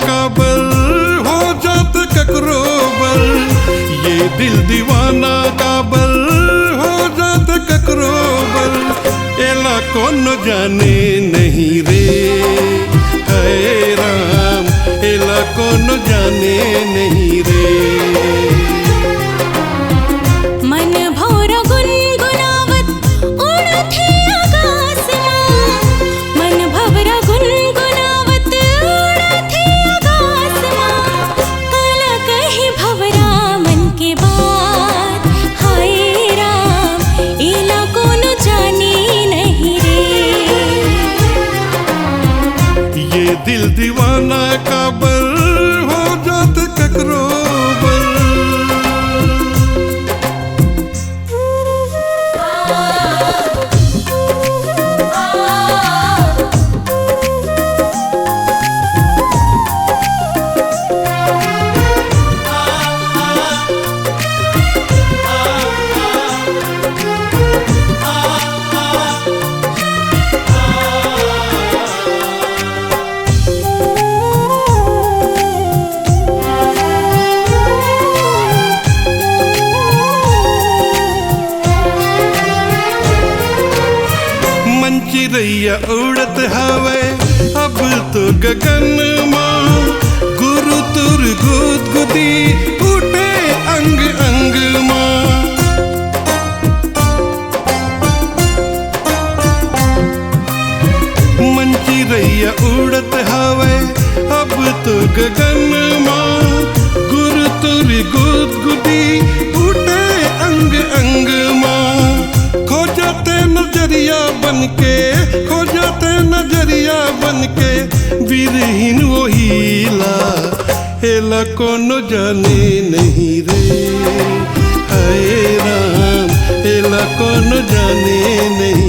काबल हो जात ककरो बल, ये दिल दीवाना काबल हो जात ककरो बल, एला कौन जाने नहीं रे है राम, एला कौन जाने नहीं रे। दिल दीवाना काबल हो जात ककरो बल। चिरैया उड़त हवे अब तो गगन माँ, गुरु तुर गुद गुदी उठे अंग अंग माँ। मन चिरैया उड़त हवे अब तो गगन माँ, गुरु तुर गुद गुदी उठे अंग अंग माँ। खो जाते नजरिया बनके, खो जाते नजरिया बनके, वीरहीन वो हीला, हेला कौन जाने नहीं रे हाय राम, हेला कौन जाने नहीं।